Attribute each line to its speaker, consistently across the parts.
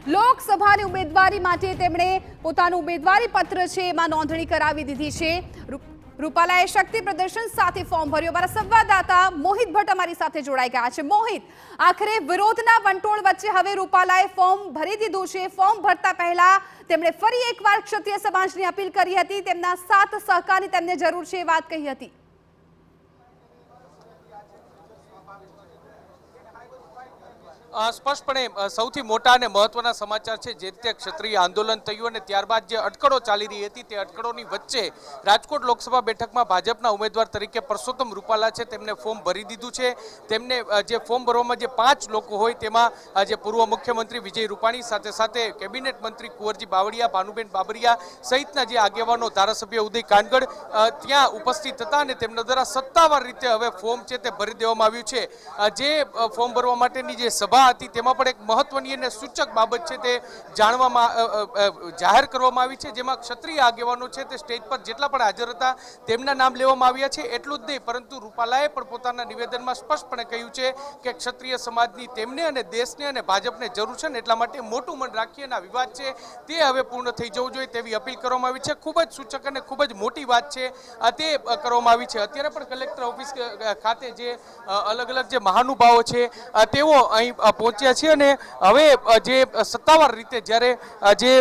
Speaker 1: લોકસભાની ઉમેદવારી માટે તેમણે પોતાનું ઉમેદવારી પત્ર છે એમાં નોંધણી કરાવી દીધી છે। રૂપાલાએ શક્તિ પ્રદર્શન સાથે ફોર્મ ભર્યું। અમારા સંવાદદાતા મોહિત ભટ્ટ અમારી સાથે જોડાઈ ગયા છે। મોહિત, આખરે વિરોધના વંટોળ વચ્ચે હવે રૂપાલાએ ફોર્મ ભરી દીધું છે। ફોર્મ ભરતા પહેલા તેમણે ફરી એકવાર ક્ષત્રિય સમાજની અપીલ કરી હતી, તેમના સાથ સહકારની તેમને જરૂર છે એ વાત કહી હતી।
Speaker 2: સ્પષ્ટપણે સૌથી મોટા અને મહત્વના સમાચાર છે। જે રીતે ક્ષત્રિય આંદોલન થયું અને ત્યારબાદ જે અટકળો ચાલી રહી હતી તે અટકળોની વચ્ચે રાજકોટ લોકસભા બેઠકમાં ભાજપના ઉમેદવાર તરીકે પરસોત્તમ રૂપાલા છે તેમને ફોર્મ ભરી દીધું છે। તેમને જે ફોર્મ ભરવામાં જે 5 લોકો હોય તેમાં જે પૂર્વ મુખ્યમંત્રી વિજય રૂપાણી, સાથે સાથે કેબિનેટ મંત્રી કુંવરજી બાવળિયા, ભાનુબેન બાબરિયા સહિતના જે આગેવાનો, ધારાસભ્ય ઉદય કાનગડ ત્યાં ઉપસ્થિત હતા અને તેમના દ્વારા સત્તાવાર રીતે હવે ફોર્મ છે તે ભરી દેવામાં આવ્યું છે। જે ફોર્મ ભરવા માટેની જે સભા હતી તેમાં પણ એક મહત્વની અને સૂચક બાબત છે તે જાહેર કરવામાં આવી છે, જેમાં ક્ષત્રિય આગેવાનો છે તે સ્ટેજ પર જેટલા પણ હાજર હતા તેમના નામ લેવામાં આવ્યા છે। એટલું જ નહીં, પરંતુ રૂપાલાએ પણ પોતાના નિવેદનમાં સ્પષ્ટપણે કહ્યું છે કે ક્ષત્રિય સમાજની તેમને અને દેશને અને ભાજપને જરૂર છે ને એટલા માટે મોટું મન રાખી અને વિવાદ છે તે હવે પૂર્ણ થઈ જવું જોઈએ તેવી અપીલ કરવામાં આવી છે। ખૂબ જ સૂચક અને ખૂબ જ મોટી વાત છે તે કરવામાં આવી છે। અત્યારે પણ કલેક્ટર ઓફિસ ખાતે જે અલગ અલગ જે મહાનુભાવો છે તેઓ અહીં પહોંચ્યા છે અને હવે જે સત્તાવાર રીતે જ્યારે જે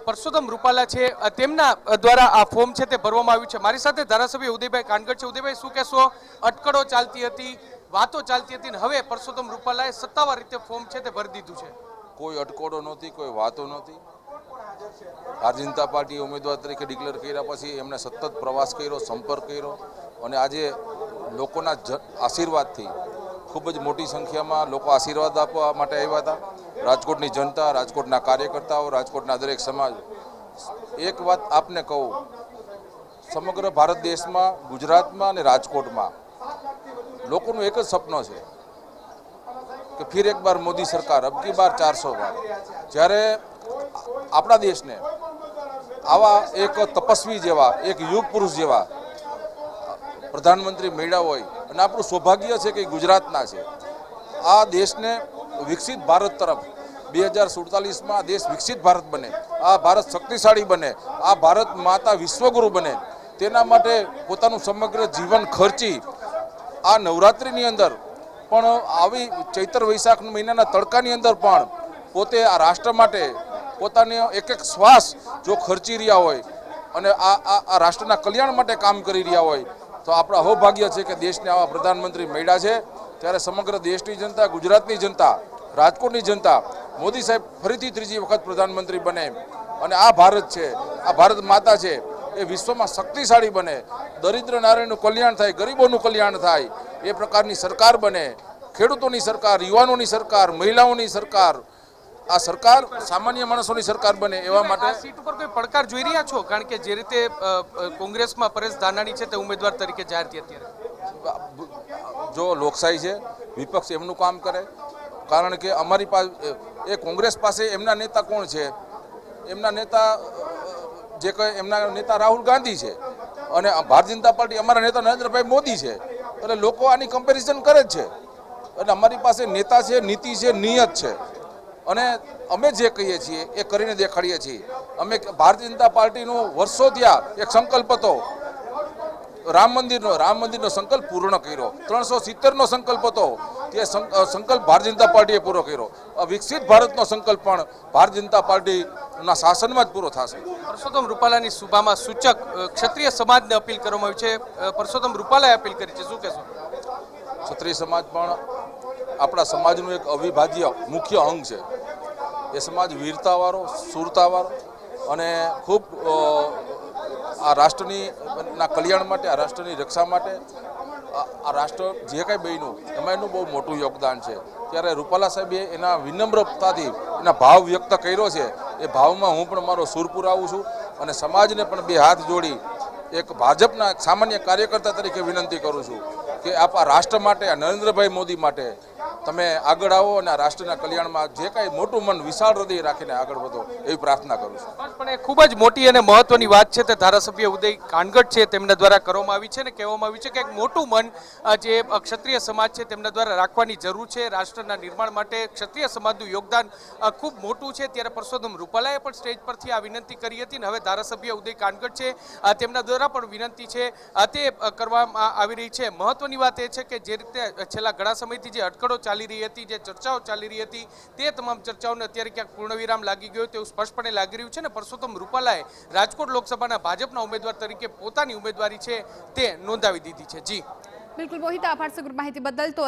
Speaker 2: પરસોત્તમ રૂપાલા છે તેમના દ્વારા આ ફોર્મ છે તે ભરવામાં આવ્યું છે। મારી સાથે ધારાસભ્ય ઉદયભાઈ કાનગડ છે। ઉદયભાઈ, શું કહેશો? અટકળો ચાલતી હતી, વાતો ચાલતી હતી, હવે પરસોત્તમ રૂપાલાએ સત્તાવાર રીતે ફોર્મ છે તે ભરી દીધું છે।
Speaker 3: કોઈ અટકળો નહોતી, કોઈ વાતો નહોતી। ભારતીય જનતા પાર્ટી ઉમેદવાર તરીકે ડિક્લેર કર્યા પછી એમણે સતત પ્રવાસ કર્યો, સંપર્ક કર્યો અને આજે લોકોના આશીર્વાદથી ખૂબ જ મોટી સંખ્યામાં લોકો આશીર્વાદ આપવા માટે આવ્યા હતા। રાજકોટની જનતા, રાજકોટના કાર્યકર્તાઓ, રાજકોટના દરેક સમાજ। એક વાત આપને કહું, સમગ્ર ભારત દેશમાં, ગુજરાતમાં અને રાજકોટમાં લોકોનું એક જ સપનું છે કે ફિર એક બાર મોદી સરકાર, અબ કી બાર 400 બાર। જ્યારે આપણા દેશને આવા એક તપસ્વી જેવા, એક યુગ પુરુષ જેવા પ્રધાનમંત્રી મળ્યા હોય અને આપણું સૌભાગ્ય છે કે ગુજરાતના છે। આ દેશને વિકસિત ભારત તરફ 2047માં આ દેશ વિકસિત ભારત બને, આ ભારત શક્તિશાળી બને, આ ભારત માતા વિશ્વગુરુ બને, તેના માટે પોતાનું સમગ્ર જીવન ખર્ચી આ નવરાત્રિની અંદર પણ આવી ચૈત્ર વૈશાખ મહિનાના તડકાની અંદર પણ પોતે આ રાષ્ટ્ર માટે પોતાને એક એક શ્વાસ જો ખર્ચી રહ્યા હોય અને આ રાષ્ટ્રના કલ્યાણ માટે કામ કરી રહ્યા હોય તો આપણા અહોભાગ્ય છે કે દેશને આવા પ્રધાનમંત્રી મળ્યા છે। ત્યારે સમગ્ર દેશની જનતા, ગુજરાતની જનતા, રાજકોટની જનતા મોદી સાહેબ ફરીથી ત્રીજી વખત પ્રધાનમંત્રી બને અને આ ભારત છે, આ ભારત માતા છે એ વિશ્વમાં શક્તિશાળી બને, દરિદ્ર નારીનું કલ્યાણ થાય, ગરીબોનું કલ્યાણ થાય એ પ્રકારની સરકાર બને, ખેડૂતોની સરકાર, યુવાનોની સરકાર, મહિલાઓની સરકાર, આ સરકાર સામાન્ય માણસોની સરકાર બને એવા માટે।
Speaker 2: આ સીટ ઉપર કોઈ પડકાર જોઈ રહ્યા છો? કારણ કે જે રીતે કોંગ્રેસમાં પરેશ ધાનાણી છે તે ઉમેદવાર તરીકે જાહેર થઈ અત્યારે।
Speaker 3: જો લોકશાહી છે, વિપક્ષ એમનું કામ કરે, કારણ કે અમારી પાસે એ કોંગ્રેસ પાસે એમના નેતા કોણ છે? એમના નેતા જે કહે એમના નેતા રાહુલ ગાંધી છે અને ભારતીય જનતા પાર્ટી અમારા નેતા નરેન્દ્રભાઈ મોદી છે। એટલે લોકો આની કમ્પેરિઝન કરે જ છે। એટલે અમારી પાસે નેતા છે, નીતિ છે, નિયત છે અને અમે જે કહીએ છીએ એ કરીને દેખાડીએ છીએ। અમે ભારતીય જનતા પાર્ટીનો વર્ષો થયા એક સંકલ્પ હતો રામ મંદિરનો સંકલ્પ પૂર્ણ કર્યો, 370નો સંકલ્પ હતો તે સંકલ્પ ભારતીય જનતા પાર્ટીએ પૂરો કર્યો। વિકસિત ભારતનો સંકલ્પ પણ ભારતીય જનતા પાર્ટીના શાસનમાં જ પૂરો થશે।
Speaker 2: પરસોત્તમ રૂપાલાની સભામાં સૂચક ક્ષત્રિય સમાજને અપીલ કરવામાં આવી છે, પરસોત્તમ રૂપાલાએ અપીલ કરી છે, શું કહેશો?
Speaker 3: ક્ષત્રિય સમાજ પણ આપણા સમાજનું એક અવિભાજ્ય મુખ્ય અંગ છે। એ સમાજ વીરતાવાળો, શૂરતાવાળો અને ખૂબ આ રાષ્ટ્રની કલ્યાણ માટે, આ રાષ્ટ્રની રક્ષા માટે, આ રાષ્ટ્ર જે કાંઈ બન્યું એમાં એનું બહુ મોટું યોગદાન છે। ત્યારે રૂપાલા સાહેબે એના વિનમ્રતાથી એના ભાવ વ્યક્ત કર્યો છે। એ ભાવમાં હું પણ મારો સૂર પુરાવું છું અને સમાજને પણ બે હાથ જોડી એક ભાજપના સામાન્ય કાર્યકર્તા તરીકે વિનંતી કરું છું કે આપ આ રાષ્ટ્ર માટે, આ નરેન્દ્રભાઈ મોદી માટે તમે આગળ આવો અને આ રાષ્ટ્રના કલ્યાણમાં જે કાંઈ મોટું મન વિશાળ હૃદય રાખીને આગળ વધો એવી પ્રાર્થના કરું છું.
Speaker 2: પણ એ ખૂબ જ મોટી અને મહત્વની વાત છે તે ધારાસભ્ય ઉદય કાનગડ છે તેમના દ્વારા કરવામાં આવી છે અને કહેવામાં આવ્યું છે કે એક મોટું મન જે ક્ષત્રિય સમાજ છે તેમના દ્વારા રાખવાની જરૂર છે. રાષ્ટ્રના નિર્માણ માટે ક્ષત્રિય સમાજનું યોગદાન ખૂબ મોટું છે. ત્યારે પરસોત્તમ રૂપાલાએ પણ સ્ટેજ પરથી આ વિનંતી કરી હતી અને હવે ધારાસભ્ય ઉદય કાનગડ છે તેમના દ્વારા પણ વિનંતી છે તે કરવામાં આવી રહી છે. મહત્વની વાત એ છે કે જે રીતે છેલ્લા ઘણા સમયથી જે અટકળો ચાલી રહી હતી, જે ચર્ચાઓ ચાલી રહી હતી, તે તમામ ચર્ચાઓને અત્યારે ક્યાંક પૂર્ણવિરામ લાગી ગયો તેવું સ્પષ્ટપણે લાગી રહ્યું છે ને પરસોત્તમ રૂપાલાએ રાજકોટ લોકસભાના ભાજપના ઉમેદવાર તરીકે પોતાની ઉમેદવારી છે તે નોંધાવી દીધી છે. જી
Speaker 1: બિલકુલ મોહિત, આભાર સમગ્ર માહિતી બદલ. તો